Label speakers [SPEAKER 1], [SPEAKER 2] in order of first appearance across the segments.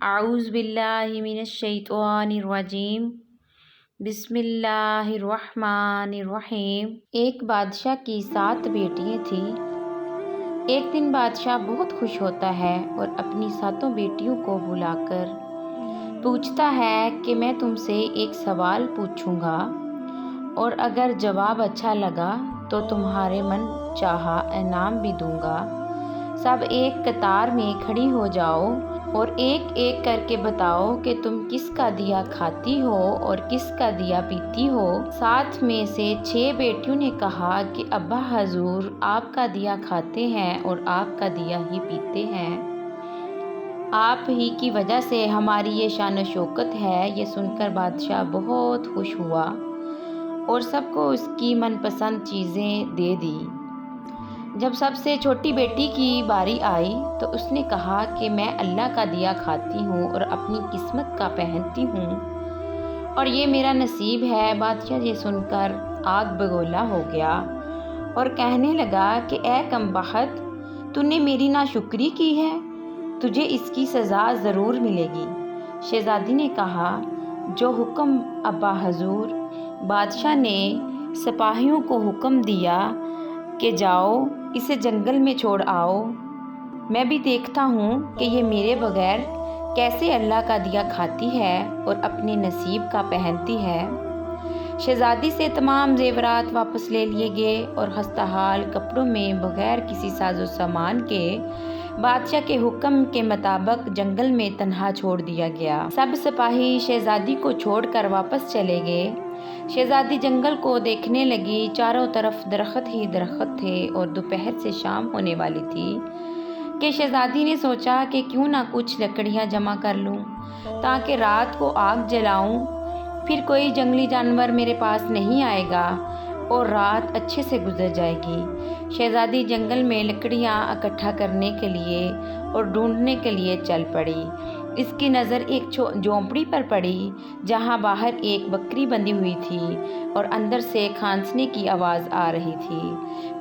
[SPEAKER 1] اعوذ باللہ من الشیطان الرجیم بسم اللہ الرحمن الرحیم۔ ایک بادشاہ کی 7 بیٹیاں تھیں۔ ایک دن بادشاہ بہت خوش ہوتا ہے اور اپنی 7 بیٹیوں کو بلا کر پوچھتا ہے کہ میں تم سے ایک سوال پوچھوں گا اور اگر جواب اچھا لگا تو تمہارے من چاہا انعام بھی دوں گا۔ سب ایک قطار میں کھڑی ہو جاؤ اور ایک ایک کر کے بتاؤ کہ تم کس کا دیا کھاتی ہو اور کس کا دیا پیتی ہو۔ 7 میں سے 6 بیٹیوں نے کہا کہ ابا حضور آپ کا دیا کھاتے ہیں اور آپ کا دیا ہی پیتے ہیں، آپ ہی کی وجہ سے ہماری یہ شان و شوکت ہے۔ یہ سن کر بادشاہ بہت خوش ہوا اور سب کو اس کی من پسند چیزیں دے دی۔ جب سب سے چھوٹی بیٹی کی باری آئی تو اس نے کہا کہ میں اللہ کا دیا کھاتی ہوں اور اپنی قسمت کا پہنتی ہوں اور یہ میرا نصیب ہے۔ بادشاہ یہ سن کر آگ بگولا ہو گیا اور کہنے لگا کہ اے کم بخت، تو نے میری ناشکری کی ہے، تجھے اس کی سزا ضرور ملے گی۔ شہزادی نے کہا جو حکم ابا حضور۔ بادشاہ نے سپاہیوں کو حکم دیا کہ جاؤ اسے جنگل میں چھوڑ آؤ، میں بھی دیکھتا ہوں کہ یہ میرے بغیر کیسے اللہ کا دیا کھاتی ہے اور اپنے نصیب کا پہنتی ہے۔ شہزادی سے تمام زیورات واپس لے لیے گئے اور خستہ حال کپڑوں میں بغیر کسی ساز و سامان کے بادشاہ کے حکم کے مطابق جنگل میں تنہا چھوڑ دیا گیا۔ سب سپاہی شہزادی کو چھوڑ کر واپس چلے گئے۔ شہزادی جنگل کو دیکھنے لگی، چاروں طرف درخت ہی درخت تھے اور دوپہر سے شام ہونے والی تھی کہ شہزادی نے سوچا کہ کیوں نہ کچھ لکڑیاں جمع کر لوں تاکہ رات کو آگ جلاؤں، پھر کوئی جنگلی جانور میرے پاس نہیں آئے گا اور رات اچھے سے گزر جائے گی۔ شہزادی جنگل میں لکڑیاں اکٹھا کرنے کے لیے اور ڈھونڈنے کے لیے چل پڑی۔ اس کی نظر ایک جھونپڑی پر پڑی جہاں باہر ایک بکری بندھی ہوئی تھی اور اندر سے کھانسنے کی آواز آ رہی تھی۔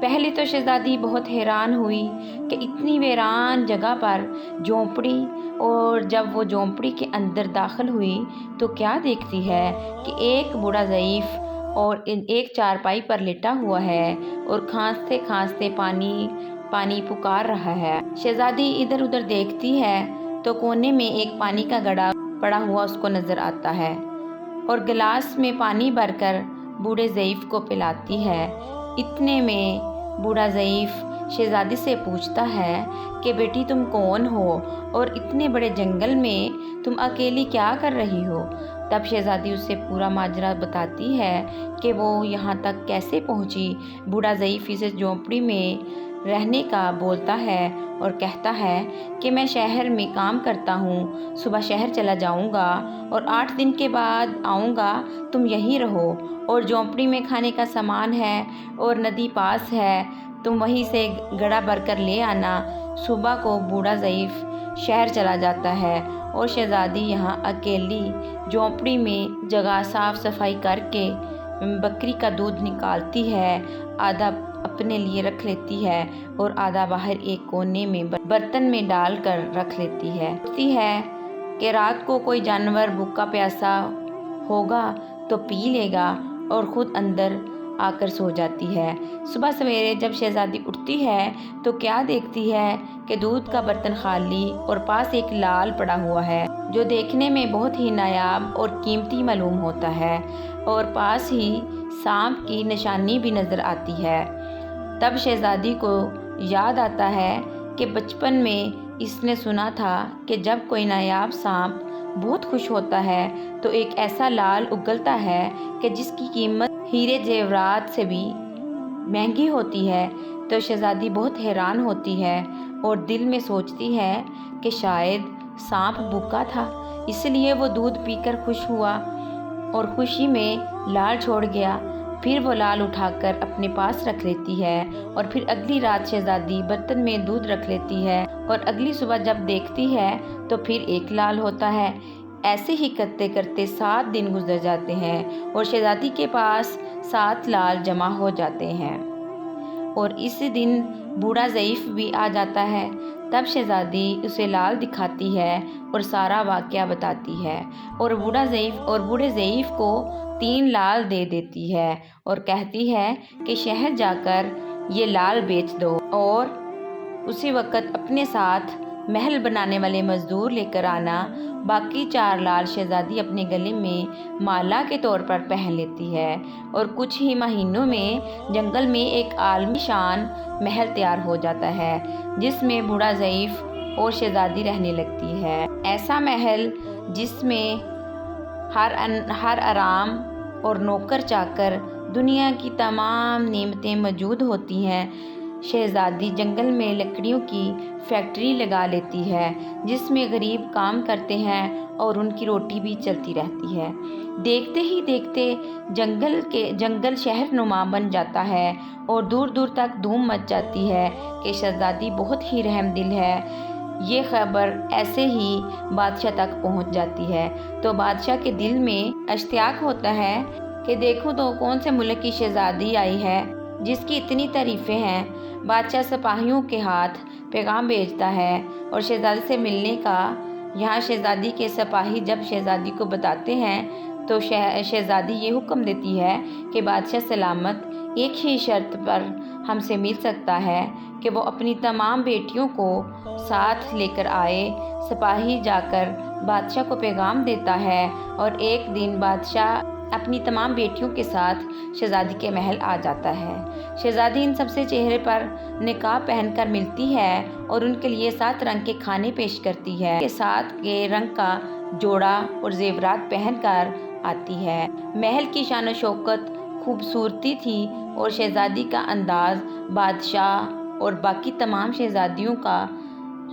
[SPEAKER 1] پہلے تو شہزادی بہت حیران ہوئی کہ اتنی ویران جگہ پر جھونپڑی، اور جب وہ جھونپڑی کے اندر داخل ہوئی تو کیا دیکھتی ہے کہ ایک بوڑھا ضعیف اور ایک چارپائی پر لیٹا ہوا ہے اور کھانستے کھانستے پانی پانی پکار رہا ہے۔ شہزادی ادھر ادھر دیکھتی ہے تو کونے میں ایک پانی کا گھڑا پڑا ہوا اس کو نظر آتا ہے اور گلاس میں پانی بھر کر بوڑھے ضعیف کو پلاتی ہے۔ اتنے میں بوڑھا ضعیف شہزادی سے پوچھتا ہے کہ بیٹی تم کون ہو اور اتنے بڑے جنگل میں تم اکیلی کیا کر رہی ہو؟ تب شہزادی اسے پورا ماجرا بتاتی ہے کہ وہ یہاں تک کیسے پہنچی۔ بوڑھا ضعیف اسے جھونپڑی میں رہنے کا بولتا ہے اور کہتا ہے کہ میں شہر میں کام کرتا ہوں، صبح شہر چلا جاؤں گا اور 8 دن کے بعد آؤں گا، تم یہیں رہو اور جھونپڑی میں کھانے کا سامان ہے اور ندی پاس ہے، تم وہیں سے گھڑا بھر کر لے آنا۔ صبح کو بوڑھا ضعیف شہر چلا جاتا ہے اور شہزادی یہاں اکیلی جھونپڑی میں جگہ صاف صفائی کر کے بکری کا دودھ نکالتی ہے، آدھا اپنے لیے رکھ لیتی ہے اور آدھا باہر ایک کونے میں برتن میں ڈال کر رکھ لیتی ہے۔ سوچتی ہے کہ رات کو کوئی جانور بھوکا پیاسا ہوگا تو پی لے گا اور خود اندر آ کر سو جاتی ہے۔ صبح سویرے جب شہزادی اٹھتی ہے تو کیا دیکھتی ہے کہ دودھ کا برتن خالی اور پاس ایک لال پڑا ہوا ہے جو دیکھنے میں بہت ہی نایاب اور قیمتی معلوم ہوتا ہے اور پاس ہی سانپ کی نشانی بھی نظر آتی ہے۔ تب شہزادی کو یاد آتا ہے کہ بچپن میں اس نے سنا تھا کہ جب کوئی نایاب سانپ بہت خوش ہوتا ہے تو ایک ایسا لال اگلتا ہے کہ جس کی قیمت ہیرے زیورات سے بھی مہنگی ہوتی ہے۔ تو شہزادی بہت حیران ہوتی ہے اور دل میں سوچتی ہے کہ شاید سانپ بھوکا تھا، اس لیے وہ دودھ پی کر خوش ہوا اور خوشی میں لال چھوڑ گیا۔ پھر وہ لال اٹھا کر اپنے پاس رکھ لیتی ہے اور پھر اگلی رات شہزادی برتن میں دودھ رکھ لیتی ہے اور اگلی صبح جب دیکھتی ہے تو پھر ایک لال ہوتا ہے۔ ایسے ہی کرتے کرتے 7 دن گزر جاتے ہیں اور شہزادی کے پاس 7 لال جمع ہو جاتے ہیں اور اس دن بوڑھا ضعیف بھی آ جاتا ہے۔ تب شہزادی اسے لال دکھاتی ہے اور سارا واقعہ بتاتی ہے اور بوڑھے ضعیف کو 3 لال دے دیتی ہے اور کہتی ہے کہ شہر جا کر یہ لال بیچ دو اور اسی وقت اپنے ساتھ محل بنانے والے مزدور لے کر آنا۔ باقی 4 لال شہزادی اپنے گلے میں مالا کے طور پر پہن لیتی ہے اور کچھ ہی مہینوں میں جنگل میں ایک عالمی شان محل تیار ہو جاتا ہے جس میں بوڑھا ضعیف اور شہزادی رہنے لگتی ہے۔ ایسا محل جس میں ہر آرام اور نوکر چاکر دنیا کی تمام نعمتیں موجود ہوتی ہیں۔ شہزادی جنگل میں لکڑیوں کی فیکٹری لگا لیتی ہے جس میں غریب کام کرتے ہیں اور ان کی روٹی بھی چلتی رہتی ہے۔ دیکھتے ہی دیکھتے جنگل شہر نما بن جاتا ہے اور دور دور تک دھوم مچ جاتی ہے کہ شہزادی بہت ہی رحم دل ہے۔ یہ خبر ایسے ہی بادشاہ تک پہنچ جاتی ہے تو بادشاہ کے دل میں اشتیاق ہوتا ہے کہ دیکھو تو کون سے ملک کی شہزادی آئی ہے جس کی اتنی تعریفیں ہیں۔ بادشاہ سپاہیوں کے ہاتھ پیغام بھیجتا ہے اور شہزادی سے ملنے کا۔ یہاں شہزادی کے سپاہی جب شہزادی کو بتاتے ہیں تو شہزادی یہ حکم دیتی ہے کہ بادشاہ سلامت ایک ہی شرط پر ہم سے مل سکتا ہے کہ وہ اپنی تمام بیٹیوں کو ساتھ لے کر آئے۔ سپاہی جا کر بادشاہ کو پیغام دیتا ہے اور ایک دن بادشاہ اپنی تمام بیٹیوں کے ساتھ شہزادی کے محل آ جاتا ہے۔ شہزادی ان سب سے چہرے پر نقاب پہن کر ملتی ہے اور ان کے لیے 7 رنگ کے کھانے پیش کرتی ہے۔ کے 7 کے رنگ کا جوڑا اور زیورات پہن کر آتی ہے۔ محل کی شان و شوکت خوبصورتی تھی اور شہزادی کا انداز بادشاہ اور باقی تمام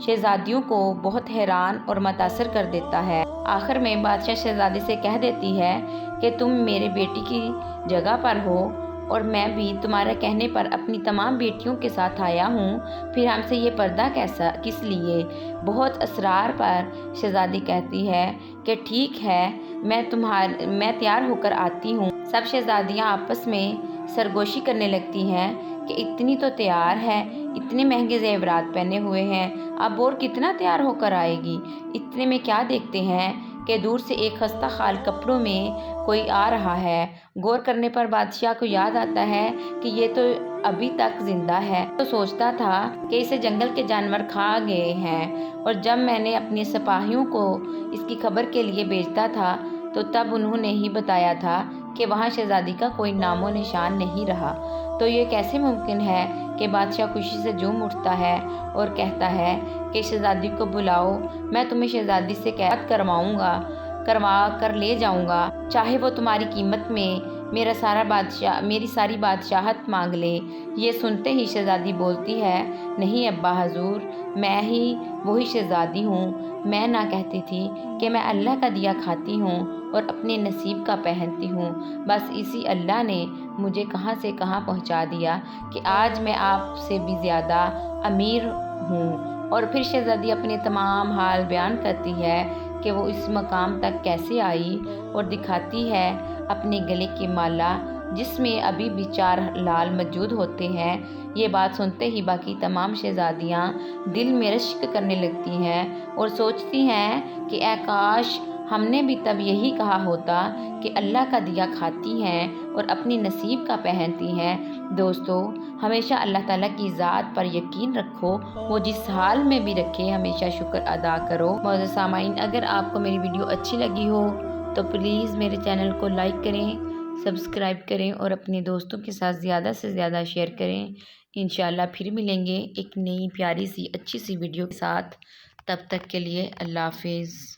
[SPEAKER 1] شہزادیوں کو بہت حیران اور متاثر کر دیتا ہے۔ آخر میں بادشاہ شہزادی سے کہہ دیتی ہے کہ تم میرے بیٹی کی جگہ پر ہو اور میں بھی تمہارے کہنے پر اپنی تمام بیٹیوں کے ساتھ آیا ہوں، پھر ہم سے یہ پردہ کس لیے؟ بہت اصرار پر شہزادی کہتی ہے کہ ٹھیک ہے، میں تیار ہو کر آتی ہوں۔ سب شہزادیاں آپس میں سرگوشی کرنے لگتی ہیں کہ اتنی تو تیار ہے، اتنے مہنگے زیورات پہنے ہوئے ہیں، اب اور کتنا تیار ہو کر آئے گی۔ اتنے میں کیا دیکھتے ہیں کہ دور سے ایک خستہ حال کپڑوں میں کوئی آ رہا ہے۔ غور کرنے پر بادشاہ کو یاد آتا ہے کہ یہ تو ابھی تک زندہ ہے۔ تو سوچتا تھا کہ اسے جنگل کے جانور کھا گئے ہیں اور جب میں نے اپنے سپاہیوں کو اس کی خبر کے لیے بھیجا تھا تو تب انہوں نے ہی بتایا تھا کہ وہاں شہزادی کا کوئی نام و نشان نہیں رہا۔ تو یہ کیسے ممکن ہے کہ بادشاہ خوشی سے جھوم اٹھتا ہے اور کہتا ہے کہ شہزادی کو بلاؤ، میں تمہیں شہزادی سے کروا کر لے جاؤں گا، چاہے وہ تمہاری قیمت میں میری ساری بادشاہت مانگ لے۔ یہ سنتے ہی شہزادی بولتی ہے، نہیں ابا حضور، میں ہی وہی شہزادی ہوں۔ میں نہ کہتی تھی کہ میں اللہ کا دیا کھاتی ہوں اور اپنے نصیب کا پہنتی ہوں، بس اسی اللہ نے مجھے کہاں سے کہاں پہنچا دیا کہ آج میں آپ سے بھی زیادہ امیر ہوں۔ اور پھر شہزادی اپنے تمام حال بیان کرتی ہے کہ وہ اس مقام تک کیسے آئی اور دکھاتی ہے اپنے گلے کی مالا جس میں ابھی بھی 4 لال موجود ہوتے ہیں۔ یہ بات سنتے ہی باقی تمام شہزادیاں دل میں رشک کرنے لگتی ہیں اور سوچتی ہیں کہ اے کاش ہم نے بھی تب یہی کہا ہوتا کہ اللہ کا دیا کھاتی ہیں اور اپنی نصیب کا پہنتی ہیں۔ دوستو، ہمیشہ اللہ تعالیٰ کی ذات پر یقین رکھو، وہ جس حال میں بھی رکھے ہمیشہ شکر ادا کرو۔ معزز سامعین، اگر آپ کو میری ویڈیو اچھی لگی ہو تو پلیز میرے چینل کو لائک کریں، سبسکرائب کریں اور اپنے دوستوں کے ساتھ زیادہ سے زیادہ شیئر کریں۔ انشاءاللہ پھر ملیں گے ایک نئی پیاری سی اچھی سی ویڈیو کے ساتھ۔ تب تک کے لیے اللہ حافظ۔